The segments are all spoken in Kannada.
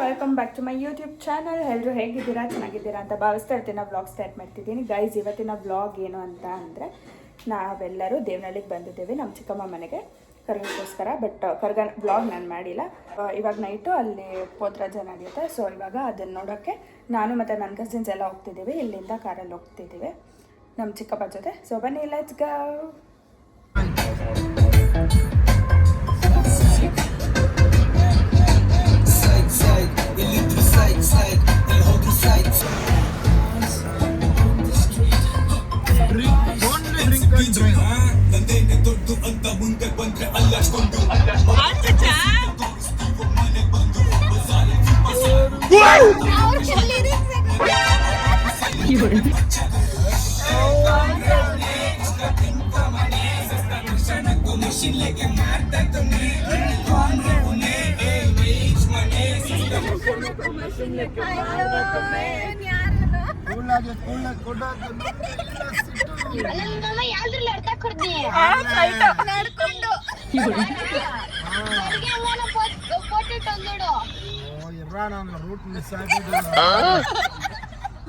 Welcome back to my YouTube channel. ಎಲ್ಲರೂ ಹೇಗಿದ್ದೀರಾ, ಚೆನ್ನಾಗಿದ್ದೀರಾ ಅಂತ ಭಾವಿಸ್ತಾ ಇರ್ತೀನಿ. ವ್ಲಾಗ್ ಸ್ಟಾರ್ಟ್ ಮಾಡ್ತಿದ್ದೀನಿ. ಗೈಸ್, ಇವತ್ತಿನ ವ್ಲಾಗ್ ಏನು ಅಂತ ಅಂದರೆ, ನಾವೆಲ್ಲರೂ ದೇವನಹಳ್ಳಿಗೆ ಬಂದಿದ್ದೇವೆ ನಮ್ಮ ಚಿಕ್ಕಮ್ಮ ಮನೆಗೆ ಕರ್ಗಕ್ಕೋಸ್ಕರ. ಬಟ್ ವ್ಲಾಗ್ ನಾನು ಮಾಡಿಲ್ಲ. ಇವಾಗ ನೈಟು ಅಲ್ಲಿ ಪೋತ್ರಾಜ ನಡೆಯುತ್ತೆ. ಸೊ ಇವಾಗ ಅದನ್ನು ನೋಡೋಕ್ಕೆ ನಾನು ಮತ್ತು ನನ್ನ ಕಸಿನ್ಸ್ ಎಲ್ಲ ಹೋಗ್ತಿದ್ದೀವಿ. ಇಲ್ಲಿಂದ ಕಾರಲ್ಲಿ ಹೋಗ್ತಿದ್ದೀವಿ ನಮ್ಮ ಚಿಕ್ಕಪ್ಪ ಜೊತೆ. ಸೊ ಬನ್ನಿ, ಲೆಟ್ಸ್ ಗೋ.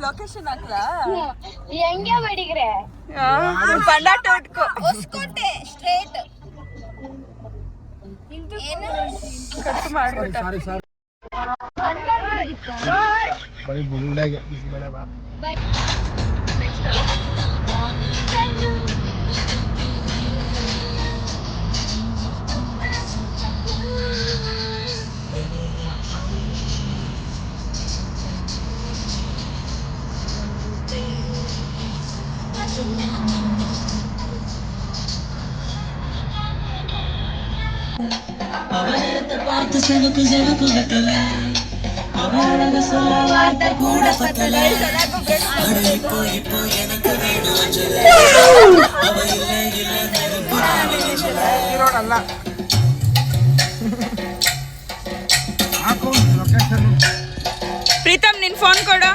ಲೊಕೇಶನ್ ಹಾಕ್ಲಾ ಹೆಂಗೆ ಮಾಡಿದ್ರೆ ಪಂಡಾಟ ಉಟ್ಕೋ ಹೊಸ್ಕೋಟೆ ಸ್ಟ್ರೇಟ್ ಕಟ್ ಮಾಡ್ಬಿಟ್ಟ. ಪ್ರೀತಮ್, ನಿನ್ ಫೋನ್ ಕೊಡು.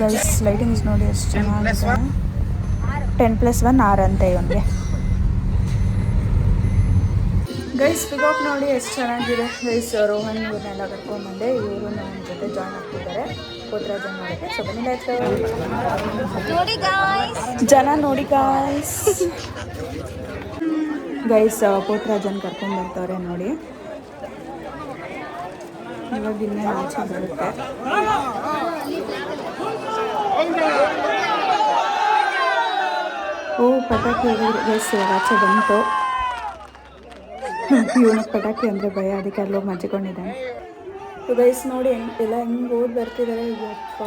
ಗೈಸ್, ಲೈಟಿಂಗ್ಸ್ ನೋಡಿ ಎಷ್ಟು ಚೆನ್ನಾಗಿದೆ. 10+1 6 ಅಂತೆ ಇವನಿಗೆ. ಗೈಸ್, ಪಿಕಾಕ್ ನೋಡಿ ಎಷ್ಟು ಚೆನ್ನಾಗಿದೆ. ಗೈಸ್, ರೋಹನ್ ಇವ್ರನ್ನೆಲ್ಲ ಕರ್ಕೊಂಡ್ಬಂದೆ. ಇವರು ನನ್ನ ಜೊತೆ ಜಾಯ್ನ್ ಆಗ್ತಿದ್ದಾರೆ ಪೋತ್ರಾಜ ನೋಡೋಕ್ಕೆ. ಸೊ ಬನ್ನಿ, ಜನ ನೋಡಿ ಗಾಯ್ಸ್. ಗೈಸ್, ಪೋತ್ರಾಜನ್ ಕರ್ಕೊಂಡ್ಬರ್ತಾರೆ ನೋಡಿ. ಇವಾಗ ಇನ್ನೇ ಆಚೆ ಬರುತ್ತೆ. ಓ, ಪಟಾಕಿ ಗೈಸ್ ಇವಾಗ ಆಚೆ ಬಂತು. ಇವನಿಗೆ ಪಟಾಕಿ ಅಂದರೆ ಭಯ, ಅದಕ್ಕೆ ಅಲ್ಲೋಗಿ ಮಜ್ಜಿಕೊಂಡಿದ್ದಾನೆ. ಗೈಸ್ ನೋಡಿ ಎಲ್ಲ ಹೆಂಗೆ ಓಡಿ ಬರ್ತಿದ್ದಾರೆ. ಯಪ್ಪ,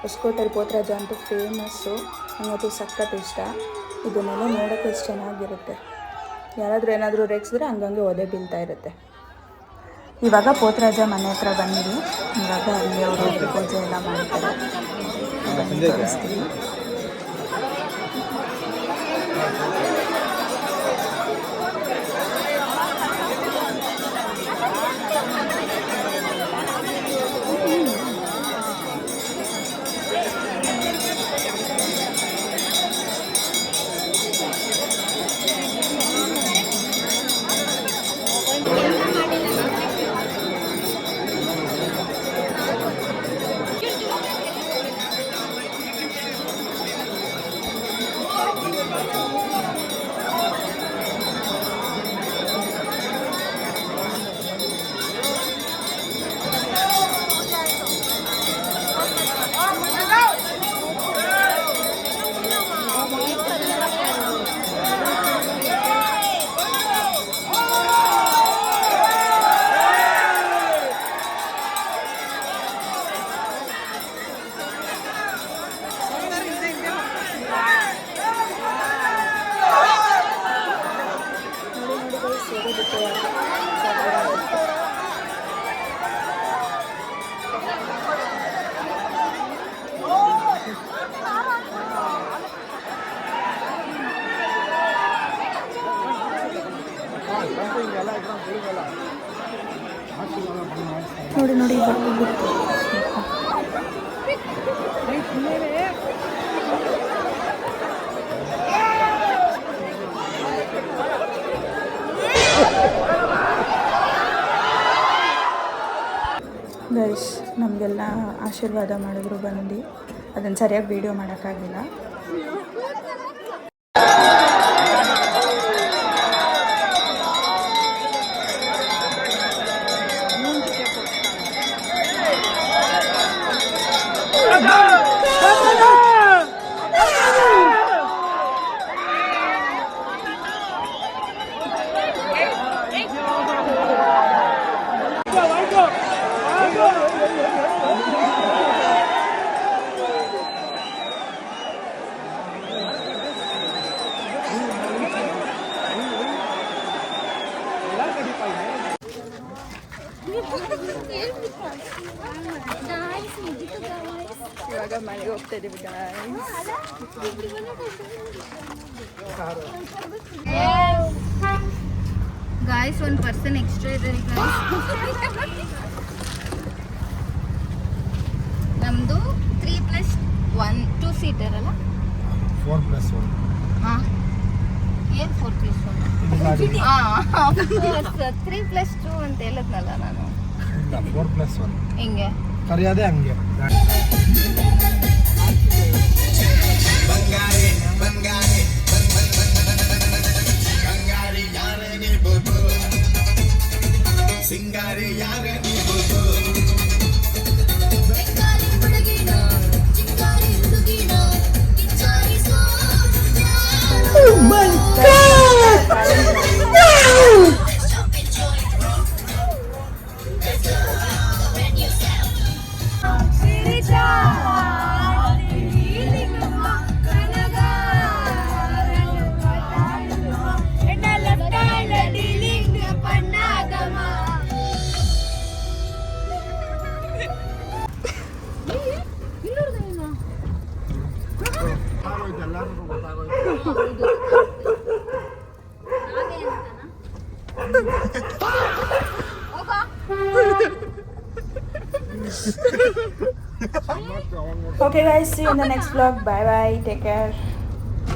ಹೊಸಕೋಟೆಯಲ್ಲಿ ಪೋತ್ರಾಜ ಅಂತೂ ಫೇಮಸ್ಸು. ನನಗದು ಸಖತ್ ಇಷ್ಟ. ಇದನ್ನೆಲ್ಲ ನೋಡೋಕ್ಕೆ ಎಷ್ಟು ಚೆನ್ನಾಗಿರುತ್ತೆ. ಯಾರಾದರೂ ಏನಾದರೂ ರೇಗಿಸಿದ್ರೆ ಹಂಗಂಗೆ ಒದೆ ಬೀಳ್ತಾ ಇರುತ್ತೆ. ಇವಾಗ ಪೋತ್ರಾಜ ಮನೆ ಹತ್ರ ಬಂದಿರಿ. ಇವಾಗ ಅಲ್ಲಿ ಅವರು ಪೂಜೆ ಎಲ್ಲ ಮಾಡ್ತಾರೆ. ತೋರಿಸ್ತೀವಿ. ನೋಡಿ ನೋಡಿ ಗೈಸ್ ನಮಗೆಲ್ಲ ಆಶೀರ್ವಾದ ಮಾಡಿದ್ರು ಬಂದು ಅದನ್ನು ಸರಿಯಾಗಿ ವೀಡಿಯೋ ಮಾಡೋಕ್ಕಾಗಿಲ್ಲ. ಇವಾಗ ಮನೆಗೆ ಹೋಗ್ತಾ ಇದೀವಿ ಗಾಯ್ಸ್. ಒಂದು ಪರ್ಸನ್ ಎಕ್ಸ್ಟ್ರಾ ಇದೆ ನಮ್ದು 3+1 2 ಸೀಟರ್ ಅಲ್ಲ 4+1 ಹಾಂ ಏನು 4+1 ಹಾಂ 3+2 ಅಂತ ಹೇಳಿದ್ನಲ್ಲ ನಾನು. 4+1 ಹಿಂಗೆ ಕರೆಯೋದೇ ಹಂಗೆ. ಸಿಂಗಾರಿ ಯಾರೇ Okay guys, see you in the next vlog. Bye bye, take care.